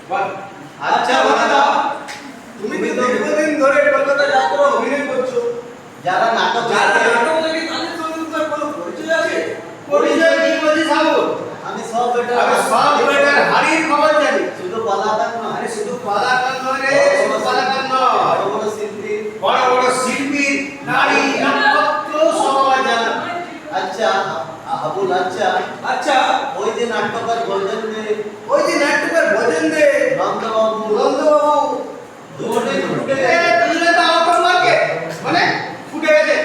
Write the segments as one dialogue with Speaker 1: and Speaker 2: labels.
Speaker 1: আচ্ছা দাদা, তুমি তো দীর্ঘদিন ধরে কলকাতা যাত্রা অভিনয় করছো। যারা নাটক দেখে তাদের সঙ্গে তোমার কোনো পরিচয় আছে? পরিচয় কি বলছিস বাবু? আমি সব বেটার হাড়ির খবর জানি। শুধু পালাকার নয়, আরে শুধু পালাকার নয় রে, শুধু পালাকার নয়, বড় বড় শিল্পীর নারী নক্ষত্র সবাই জানে। আচ্ছা আবুল, আচ্ছা ওই যে নাট্যকার বলছেন যে নন্দবাবু দুজনেই ফুটে গেছে। দুজনে তো আউট মার্কেট, মানে ফুটে গেছে।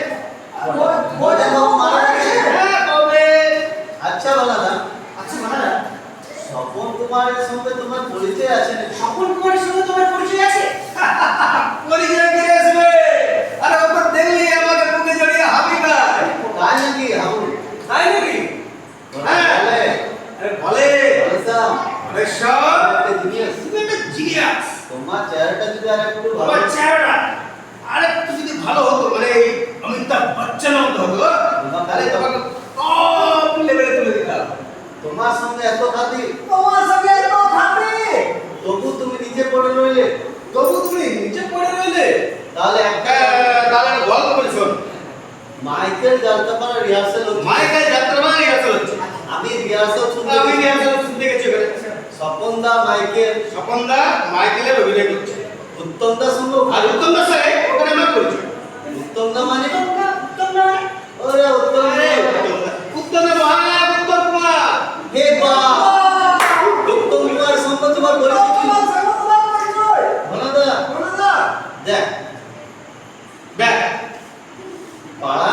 Speaker 1: বজেনবাবু মারা গেছে। হ্যাঁ কবে? আচ্ছা বালাদা, স্বপন কুমারের সঙ্গে তোমার পরিচয় আছে নাকি? স্বপন কুমারের সঙ্গে তোমার পরিচয় আছে? পরিচয় কি আসবে? আরে ওপর দেখলি আমাকে বুকে জড়িয়ে হাবি গায়। তাই নাকি হাবু? তাই নাকি? হ্যাঁ বলে জিনিয়াস। তোমার চেহারাটা যদি আরেকটু ভালো হতো, মানে অমিতাভ বচ্চন হতো, তাহলে তোমাকে টপ লেভেলে তুলে দিতাম। তোমার সঙ্গে এত খাতির, তবু তুমি নিচে পড়ে রইলে। তাহলে একটা গল্প বলি শোন। মাইকেল যাত্রাপালা রিহার্সাল হচ্ছে। আমি রিহার্সাল শুনতে গেছি ওখানে। স্বপনদা মাইকেলের অভিনয় করছে। উত্তমদা সঙ্গে, আর উত্তমদার সাথে ওখানে আমার পরিচয়। উত্তমদা মানে ওরে উত্তমদা মহানায়ক উত্তম কুমার। হে বাহ, উত্তম কুমার সঙ্গে তোমার পরিচয়। বলদা দেখ পাড়া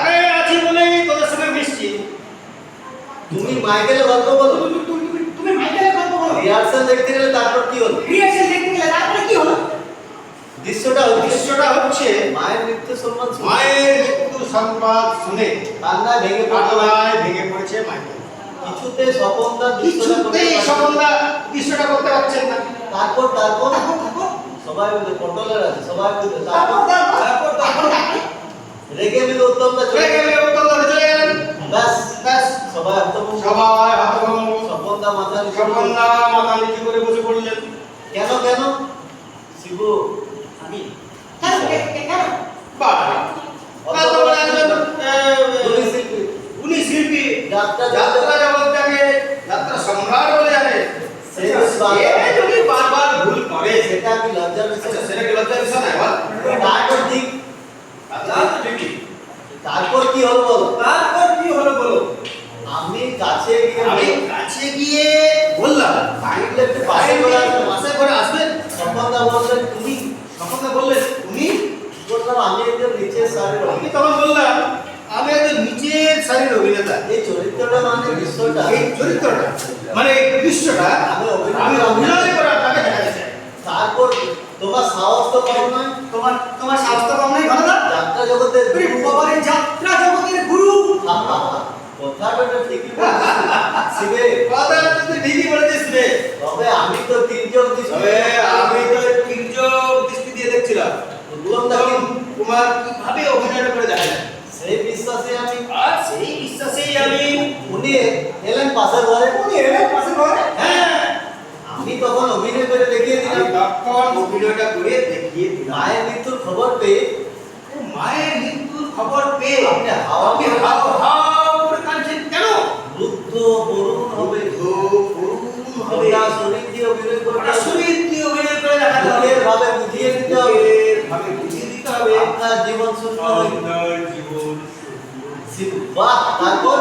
Speaker 1: গায়ে আছি বলেই তোদের সঙ্গে মিশছি। তুমি মাইকেলের গল্প বলো। রিহার্সাল দেখতে গেলে তারপর কি হলো? দৃশ্যটা হচ্ছে মায়ের মৃত্যু সংবাদ শুনে কান্নায় ভেঙে পড়েছে মাইকেল। কিছুতে স্বপনদা দৃশ্যটা করতে পারছেন না। তারপর সবাই মিলে পটলের আছে, সবাই মিলে তারপর রেগে মিলে উত্তমদা চলে গেলেন। ব্যাস সবাই হতভম্ব। স্বপনদা মাথা নিচু করে বসে পড়লেন। কেন শিবু? আমি উনি শিল্পী, যাত্রা সম্রাট বলে জানে। সে যদি বারবার ভুল করে সেটা কি লজ্জার বিষয়? তারপর কি হলো বলো? আমি কাছে গিয়ে বললাম মাইকেল একটু পাশে করে আসবেন। স্বপনদা বললেন তুমি? বললাম আমি একজন নিচের সারির। আমি তখন বললাম আমি একজন নিচের সারির অভিনেতা। এই চরিত্রটা মানে দৃশ্যটা আমি অভিনয় করার তাকে দেখা গেছে। তারপর তোমার সাহস তো কম নয়। তোমার সাহস তো কম নয় ঘটনা। যাত্রা জগতের গুরু। কথাটা ঠিকই বলেছিস রে। তবে আমি তো তির্যক দৃষ্টি দিয়ে দেখছিলাম উত্তম কুমার কিভাবে অভিনয় করে দেখা যায়। সেই বিশ্বাসেই আমি উনি এলেন পাশের ঘরে। হ্যাঁ, আমি তখন অভিনয় করে দেখিয়ে দিলাম। মায়ের মৃত্যুর খবর পেয়ে আপনি হাওয়া করে কাঁদছেন কেন? রুদ্ধ করুণ হবে। শরীর দিয়ে অভিনয় করে দেখাতে হবে। ভাবে বুঝিয়ে দিতে হবে। আপনার জীবন সুন্দর বাহ। তারপর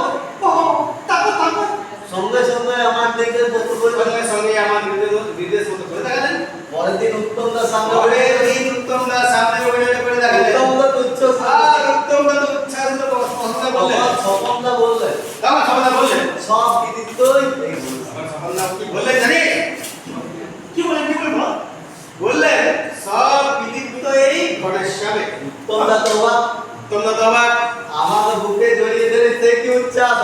Speaker 1: সঙ্গে আমার দিকে নির্দেশ মতো করে দেখালেন। পরের দিন উত্তমদার সামনে অভিনয় করে দেখালেন। স্বপনদা বললেন সব কৃতিত্বই কি বললেন জানিস? বললেন সব কৃতিত্ব এই ঘটেশ্বরে। তোমরা তো অবাক। আমাকে বুকে জড়িয়ে ধরে সে কি উচ্চাস।